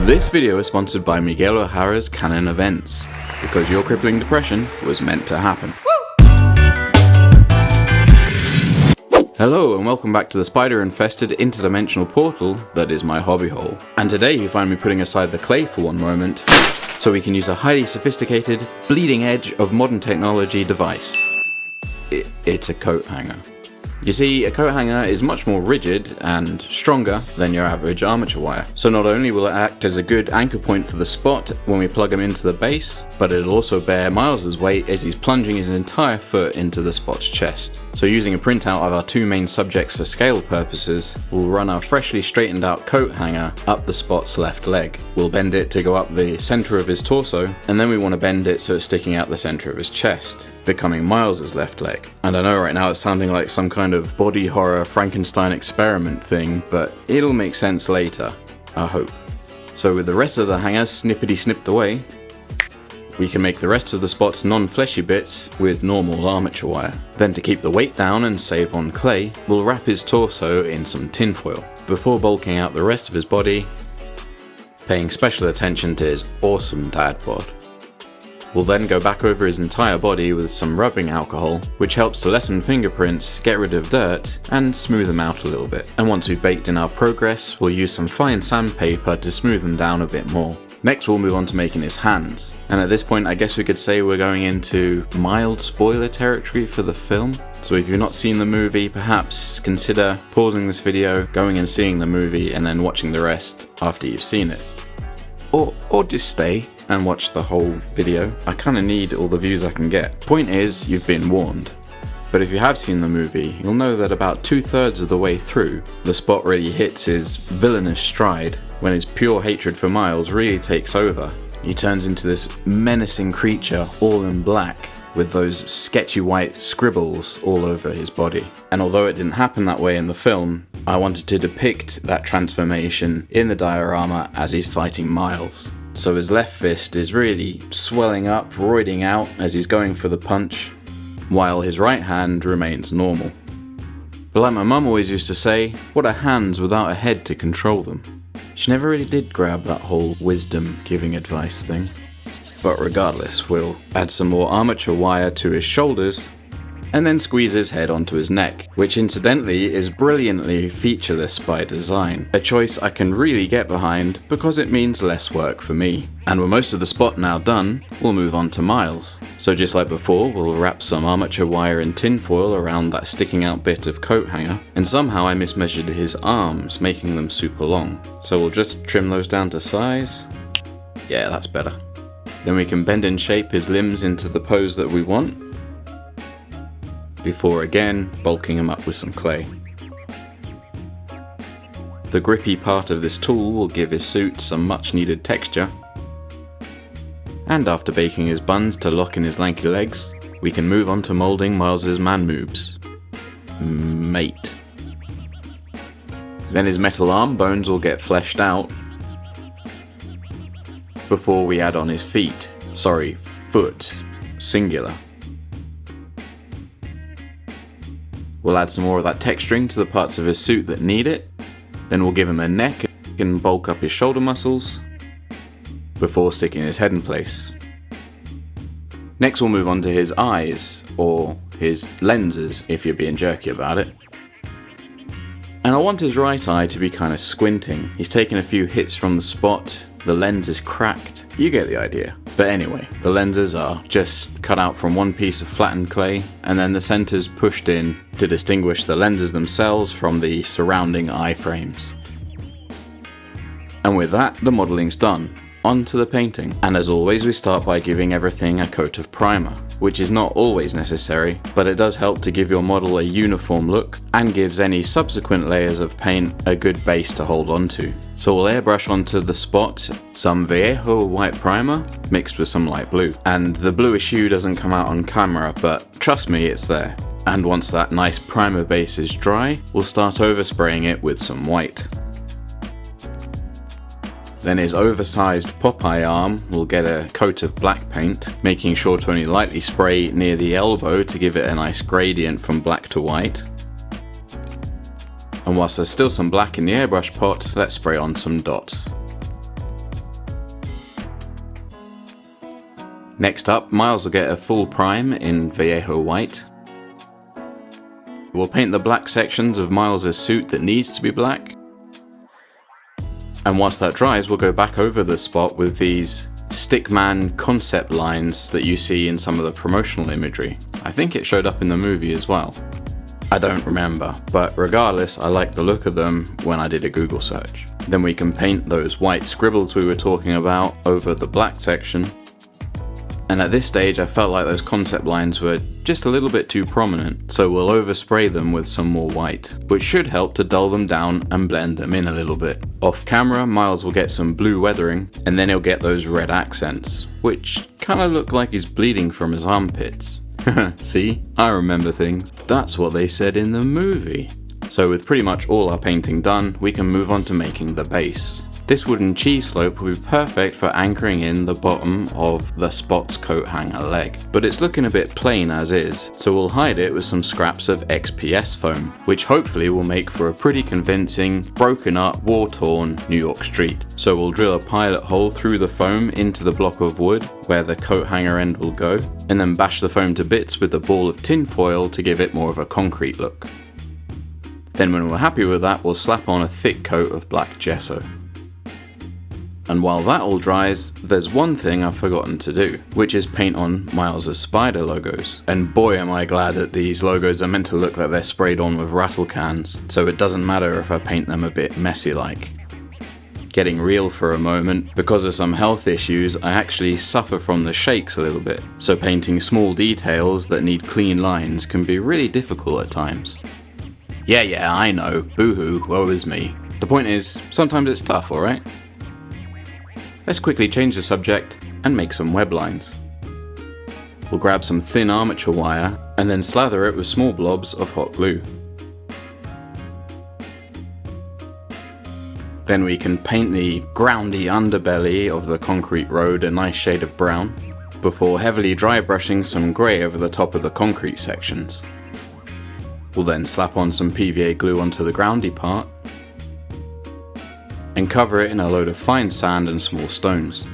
This video is sponsored by Miguel O'Hara's Canon Events, because your crippling depression was meant to happen. Hello and welcome back to the spider-infested interdimensional portal that is my hobby hole. And today you find me putting aside the clay for one moment, so we can use a highly sophisticated, bleeding edge of modern technology device. It's a coat hanger. You see, a coat hanger is much more rigid and stronger than your average armature wire. So not only will it act as a good anchor point for the spot when we plug him into the base, but it'll also bear Miles' weight as he's plunging his entire foot into the spot's chest. So using a printout of our two main subjects for scale purposes, we'll run our freshly straightened out coat hanger up the spot's left leg. We'll bend it to go up the center of his torso, and then we want to bend it so it's sticking out the center of his chest, becoming Miles' left leg. And I know right now it's sounding like some kind of body horror Frankenstein experiment thing, but it'll make sense later, I hope. So with the rest of the hanger snippety snipped away, we can make the rest of the spot's non-fleshy bits with normal armature wire. Then to keep the weight down and save on clay, we'll wrap his torso in some tinfoil, before bulking out the rest of his body, paying special attention to his awesome dad bod. We'll then go back over his entire body with some rubbing alcohol, which helps to lessen fingerprints, get rid of dirt, and smooth them out a little bit. And once we've baked in our progress, we'll use some fine sandpaper to smooth them down a bit more. Next we'll move on to making his hands, and at this point I guess we could say we're going into mild spoiler territory for the film. So if you've not seen the movie, perhaps consider pausing this video, going and seeing the movie, and then watching the rest after you've seen it. Or just stay and watch the whole video. I kinda need all the views I can get. Point is, you've been warned. But if you have seen the movie, you'll know that about 2/3 of the way through, the spot really hits his villainous stride when his pure hatred for Miles really takes over. He turns into this menacing creature all in black, with those sketchy white scribbles all over his body. And although it didn't happen that way in the film, I wanted to depict that transformation in the diorama as he's fighting Miles. So his left fist is really swelling up, roiding out as he's going for the punch, while his right hand remains normal. But like my mum always used to say, what are hands without a head to control them? She never really did grab that whole wisdom giving advice thing. But regardless, we'll add some more armature wire to his shoulders, and then squeeze his head onto his neck, which incidentally is brilliantly featureless by design. A choice I can really get behind because it means less work for me. And with most of the spot now done, we'll move on to Miles. So just like before, we'll wrap some armature wire and tinfoil around that sticking out bit of coat hanger, and somehow I mismeasured his arms, making them super long. So we'll just trim those down to size. Yeah, that's better. Then we can bend and shape his limbs into the pose that we want, before again bulking him up with some clay. The grippy part of this tool will give his suit some much needed texture, and after baking his buns to lock in his lanky legs, we can move on to moulding Miles' man moves. Mate. Then his metal arm bones will get fleshed out, before we add on his feet. Sorry, foot. Singular. We'll add some more of that texturing to the parts of his suit that need it. Then we'll give him a neck and bulk up his shoulder muscles before sticking his head in place. Next we'll move on to his eyes, or his lenses if you're being jerky about it. And I want his right eye to be kind of squinting. He's taken a few hits from the spot, the lens is cracked, you get the idea. But anyway, the lenses are just cut out from one piece of flattened clay, and then the centers pushed in to distinguish the lenses themselves from the surrounding eye frames. And with that, the modelling's done. On to the painting. And as always, we start by giving everything a coat of primer, which is not always necessary, but it does help to give your model a uniform look and gives any subsequent layers of paint a good base to hold onto. So we'll airbrush onto the spot some Viejo white primer mixed with some light blue. And the bluish hue doesn't come out on camera, but trust me, it's there. And once that nice primer base is dry, we'll start overspraying it with some white. Then his oversized Popeye arm will get a coat of black paint, making sure to only lightly spray near the elbow to give it a nice gradient from black to white. And whilst there's still some black in the airbrush pot, let's spray on some dots. Next up, Miles will get a full prime in Vallejo white. We'll paint the black sections of Miles' suit that needs to be black. And once that dries, we'll go back over the spot with these stickman concept lines that you see in some of the promotional imagery. I think it showed up in the movie as well. I don't remember, but regardless, I like the look of them when I did a Google search. Then we can paint those white scribbles we were talking about over the black section. And at this stage I felt like those concept lines were just a little bit too prominent, so we'll overspray them with some more white, which should help to dull them down and blend them in a little bit. Off camera, Miles will get some blue weathering, and then he'll get those red accents, which kinda look like he's bleeding from his armpits. See, I remember things. That's what they said in the movie. So with pretty much all our painting done, we can move on to making the base. This wooden cheese slope will be perfect for anchoring in the bottom of the Spot's coat hanger leg, but it's looking a bit plain as is, so we'll hide it with some scraps of XPS foam, which hopefully will make for a pretty convincing, broken up, war-torn New York street. So we'll drill a pilot hole through the foam into the block of wood where the coat hanger end will go, and then bash the foam to bits with a ball of tin foil to give it more of a concrete look. Then when we're happy with that, we'll slap on a thick coat of black gesso. And while that all dries, there's one thing I've forgotten to do, which is paint on Miles' spider logos. And boy am I glad that these logos are meant to look like they're sprayed on with rattle cans, so it doesn't matter if I paint them a bit messy like. Getting real for a moment, because of some health issues, I actually suffer from the shakes a little bit, so painting small details that need clean lines can be really difficult at times. Yeah, I know, boo-hoo, woe is me. The point is, sometimes it's tough, alright? Let's quickly change the subject and make some web lines. We'll grab some thin armature wire and then slather it with small blobs of hot glue. Then we can paint the groundy underbelly of the concrete road a nice shade of brown, before heavily dry brushing some grey over the top of the concrete sections. We'll then slap on some PVA glue onto the groundy part, and cover it in a load of fine sand and small stones.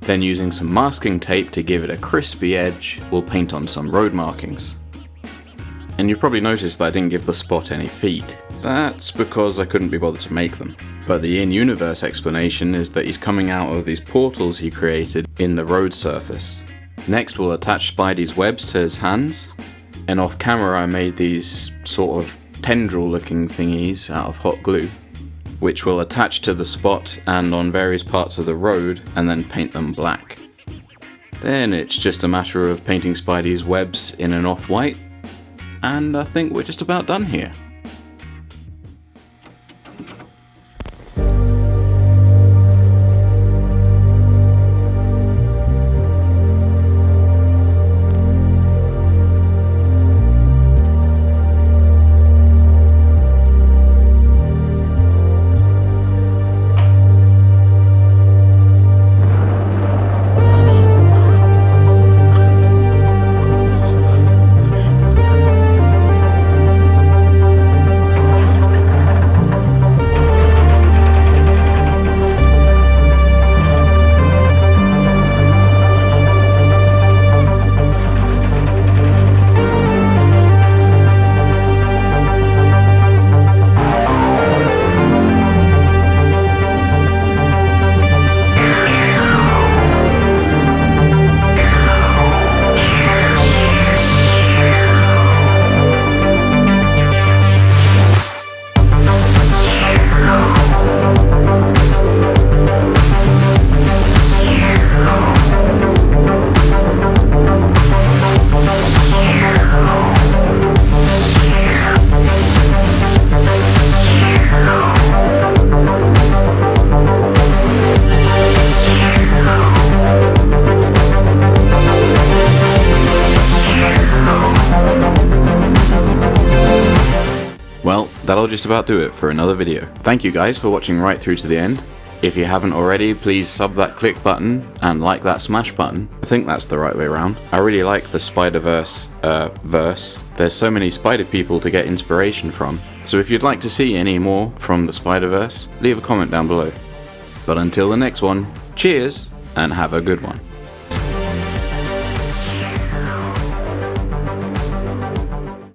Then using some masking tape to give it a crispy edge, we'll paint on some road markings. And you've probably noticed that I didn't give the Spot any feet. That's because I couldn't be bothered to make them. But the in-universe explanation is that he's coming out of these portals he created in the road surface. Next we'll attach Spidey's webs to his hands, and off camera I made these sort of tendril looking thingies out of hot glue, which will attach to the Spot and on various parts of the road and then paint them black. Then it's just a matter of painting Spidey's webs in an off-white, and I think we're just about done here. Well, that'll just about do it for another video. Thank you guys for watching right through to the end. If you haven't already, please sub that click button and like that smash button. I think that's the right way around. I really like the Spider-Verse verse. There's so many Spider people to get inspiration from. So if you'd like to see any more from the Spider-Verse, leave a comment down below. But until the next one, cheers and have a good one.